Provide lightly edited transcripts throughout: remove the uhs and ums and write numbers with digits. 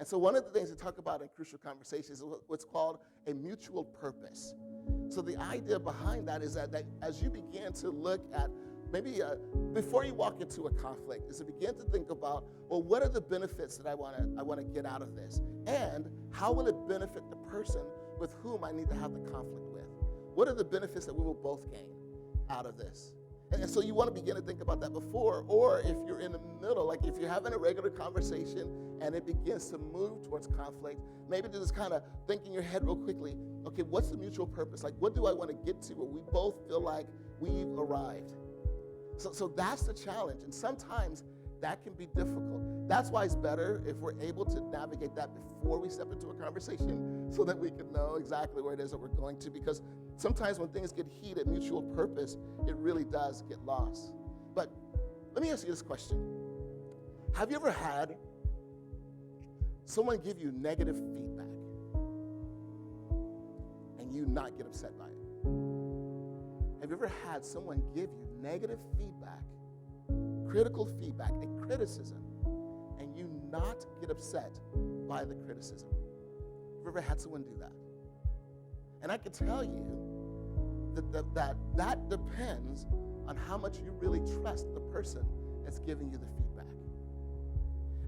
And so one of the things we talk about in Crucial Conversations is what's called a mutual purpose. So the idea behind that is that as you begin to look at maybe before you walk into a conflict, is to begin to think about, well, what are the benefits that I want to get out of this? And how will it benefit the person with whom I need to have the conflict with? What are the benefits that we will both gain out of this? And so you want to begin to think about that before, or if you're in the middle, like if you're having a regular conversation and it begins to move towards conflict, maybe to just kind of think in your head real quickly, okay, what's the mutual purpose? Like, what do I want to get to where we both feel like we've arrived? So that's the challenge, and sometimes that can be difficult. That's why it's better if we're able to navigate that before we step into a conversation so that we can know exactly where it is that we're going to, because sometimes when things get heated, mutual purpose, it really does get lost. But let me ask you this question. Have you ever had someone give you negative feedback and you not get upset by it? Have you ever had someone give you negative feedback, critical feedback, and criticism, and you not get upset by the criticism? Have you ever had someone do that? And I can tell you that depends on how much you really trust the person that's giving you the feedback.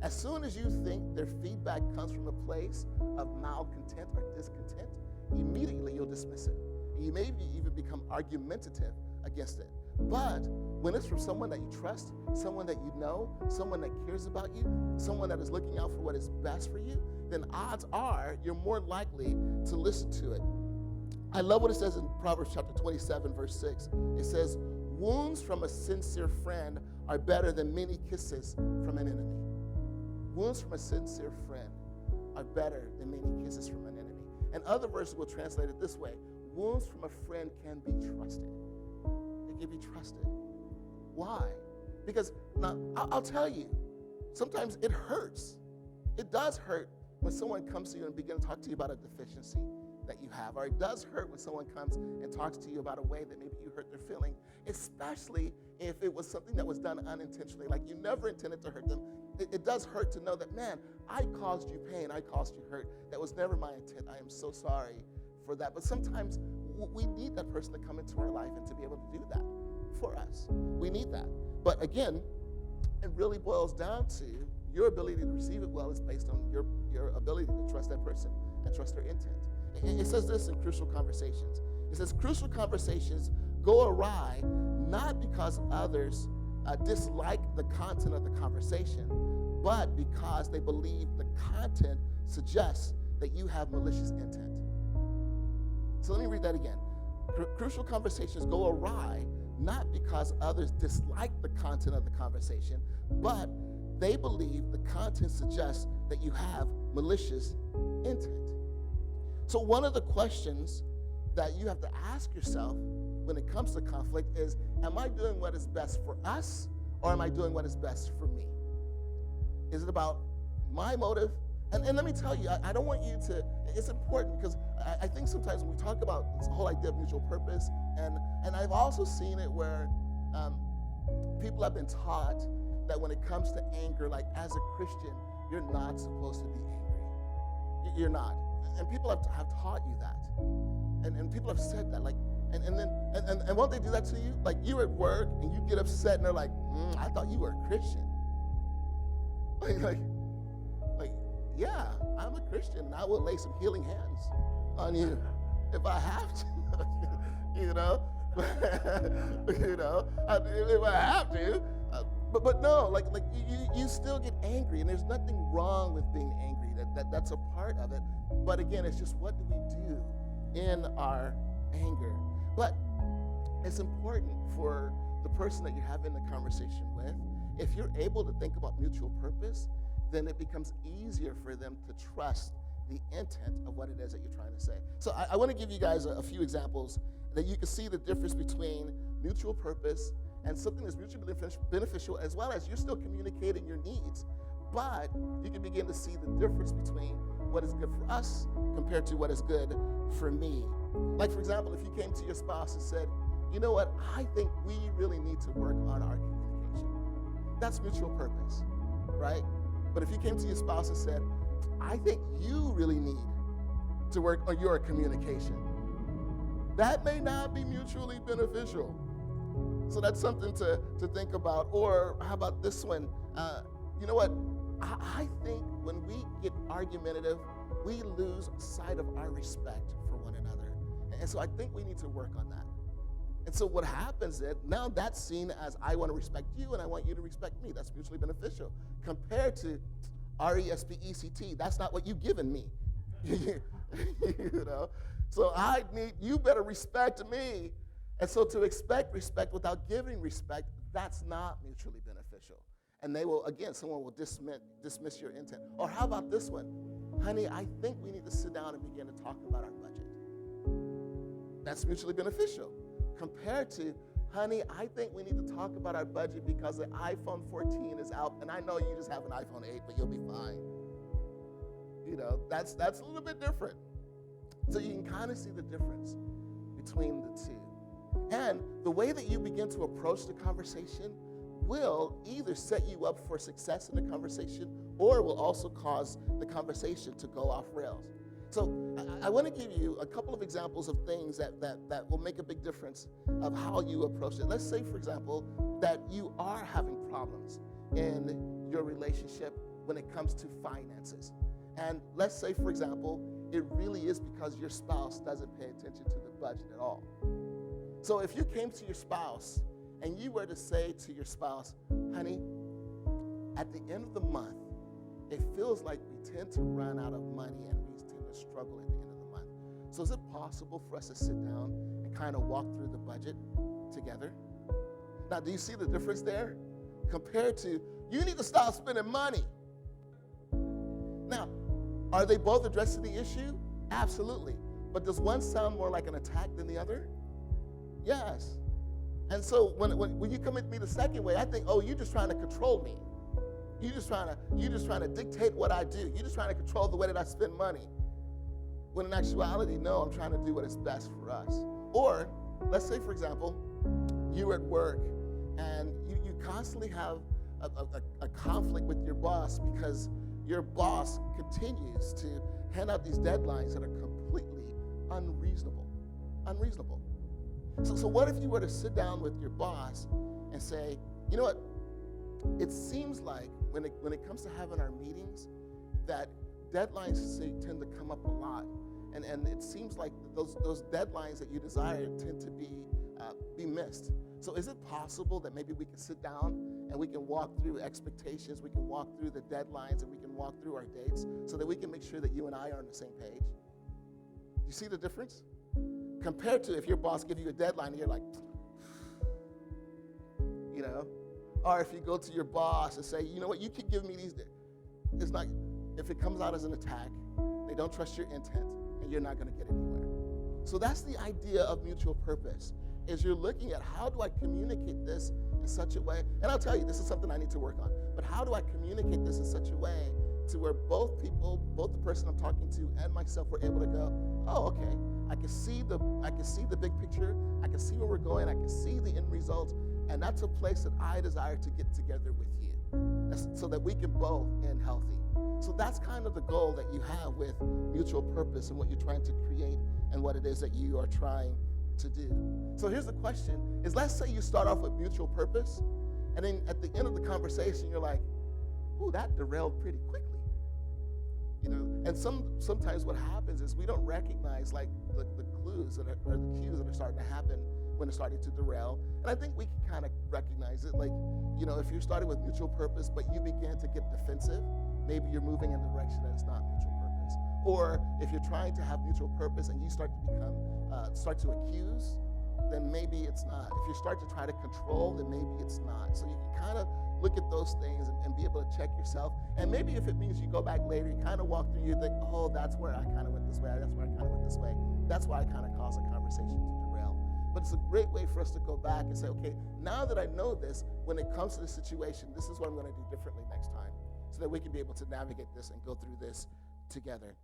As soon as you think their feedback comes from a place of malcontent or discontent, immediately you'll dismiss it. And you may even become argumentative against it. But when it's from someone that you trust, someone that you know, someone that cares about you, someone that is looking out for what is best for you, then odds are you're more likely to listen to it. I love what it says in Proverbs chapter 27, verse 6. It says, wounds from a sincere friend are better than many kisses from an enemy. Wounds from a sincere friend are better than many kisses from an enemy. And other verses will translate it this way. Wounds from a friend can be trusted. They can be trusted. Why? Because now, I'll tell you, sometimes it hurts. It does hurt when someone comes to you and begins to talk to you about a deficiency that you have, or it does hurt when someone comes and talks to you about a way that maybe you hurt their feeling, especially if it was something that was done unintentionally, like you never intended to hurt them. It does hurt to know that, man, I caused you pain, I caused you hurt. That was never my intent. I am so sorry for that. But sometimes we need that person to come into our life and to be able to do that for us. We need that. But again, it really boils down to your ability to receive it well is based on your ability to trust that person and trust their intent. It says this in Crucial Conversations. It says, crucial conversations go awry not because others dislike the content of the conversation, but because they believe the content suggests that you have malicious intent. So let me read that again. Crucial conversations go awry not because others dislike the content of the conversation, but they believe the content suggests that you have malicious intent. So one of the questions that you have to ask yourself when it comes to conflict is, am I doing what is best for us, or am I doing what is best for me? Is it about my motive? And let me tell you, I don't want you to, it's important because I think sometimes when we talk about this whole idea of mutual purpose, and I've also seen it where people have been taught that when it comes to anger, like as a Christian, you're not supposed to be angry. You're not. And people have taught you that. And people have said that, like, and won't they do that to you? Like, you're at work and you get upset and they're like, I thought you were a Christian. Like, yeah, I'm a Christian and I will lay some healing hands on you if I have to, you know, if I have to. But no, like you still get angry, and there's nothing wrong with being angry. That's a part of it. But again, it's just what do we do in our anger? But it's important for the person that you're having the conversation with, if you're able to think about mutual purpose, then it becomes easier for them to trust the intent of what it is that you're trying to say. So I want to give you guys a few examples that you can see the difference between mutual purpose and something that's mutually beneficial, as well as you're still communicating your needs. But you can begin to see the difference between what is good for us compared to what is good for me. Like, for example, if you came to your spouse and said, you know what, I think we really need to work on our communication. That's mutual purpose, right? But if you came to your spouse and said, I think you really need to work on your communication. That may not be mutually beneficial. So that's something to think about. Or how about this one? You know what? I think when we get argumentative, we lose sight of our respect for one another. And so I think we need to work on that. And so what happens is now that's seen as I want to respect you and I want you to respect me. That's mutually beneficial. Compared to R-E-S-P-E-C-T, that's not what you've given me. You know? So you better respect me. And so to expect respect without giving respect, that's not mutually beneficial. And someone will dismiss your intent. Or how about this one? Honey, I think we need to sit down and begin to talk about our budget. That's mutually beneficial. Compared to, honey, I think we need to talk about our budget because the iPhone 14 is out, and I know you just have an iPhone 8, but you'll be fine. You know, that's a little bit different. So you can kind of see the difference between the two. And the way that you begin to approach the conversation will either set you up for success in the conversation or will also cause the conversation to go off rails. So I want to give you a couple of examples of things that will make a big difference of how you approach it. Let's say, for example, that you are having problems in your relationship when it comes to finances. And let's say, for example, it really is because your spouse doesn't pay attention to the budget at all. So if you came to your spouse and you were to say to your spouse, honey, at the end of the month, it feels like we tend to run out of money and we tend to struggle at the end of the month. So is it possible for us to sit down and kind of walk through the budget together? Now, do you see the difference there? Compared to, you need to stop spending money. Now, are they both addressing the issue? Absolutely. But does one sound more like an attack than the other? Yes. And so when you come at me the second way, I think, oh, you're just trying to control me. You're just trying to dictate what I do. You're just trying to control the way that I spend money. When in actuality, no, I'm trying to do what is best for us. Or let's say, for example, you're at work and you constantly have a conflict with your boss because your boss continues to hand out these deadlines that are completely unreasonable. So what if you were to sit down with your boss and say, you know what, it seems like when it comes to having our meetings, that deadlines tend to come up a lot. And it seems like those deadlines that you desire tend to be missed. So is it possible that maybe we can sit down and we can walk through expectations, we can walk through the deadlines, and we can walk through our dates so that we can make sure that you and I are on the same page? You see the difference? Compared to if your boss gives you a deadline and you're like, you know? Or if you go to your boss and say, you know what, you can give me these days. It's not, if it comes out as an attack, they don't trust your intent, and you're not going to get anywhere. So that's the idea of mutual purpose, is you're looking at how do I communicate this in such a way, and I'll tell you, this is something I need to work on, but how do I communicate this in such a way to where both people, both the person I'm talking to and myself, were able to go, oh, okay, I can see the big picture, I can see where we're going, I can see the end result, and that's a place that I desire to get together with you, so that we can both end healthy. So that's kind of the goal that you have with mutual purpose and what you're trying to create and what it is that you are trying to do. So here's the question, is let's say you start off with mutual purpose, and then at the end of the conversation, you're like, ooh, that derailed pretty quickly. You know, and sometimes what happens is we don't recognize like the clues that are, or the cues that are starting to happen when it's starting to derail. And I think we can kind of recognize it. Like, you know, if you're starting with mutual purpose, but you begin to get defensive, maybe you're moving in a direction that is not mutual purpose. Or if you're trying to have mutual purpose and you start to accuse, then maybe it's not. If you start to try to control, then maybe it's not. So you can kind of look at those things and be able to check yourself. And maybe if it means you go back later, you kind of walk through, you think, oh, that's where I kind of went this way. That's where I kind of went this way. That's why I kind of caused a conversation to derail. But it's a great way for us to go back and say, okay, now that I know this, when it comes to the situation, this is what I'm going to do differently next time, so that we can be able to navigate this and go through this together.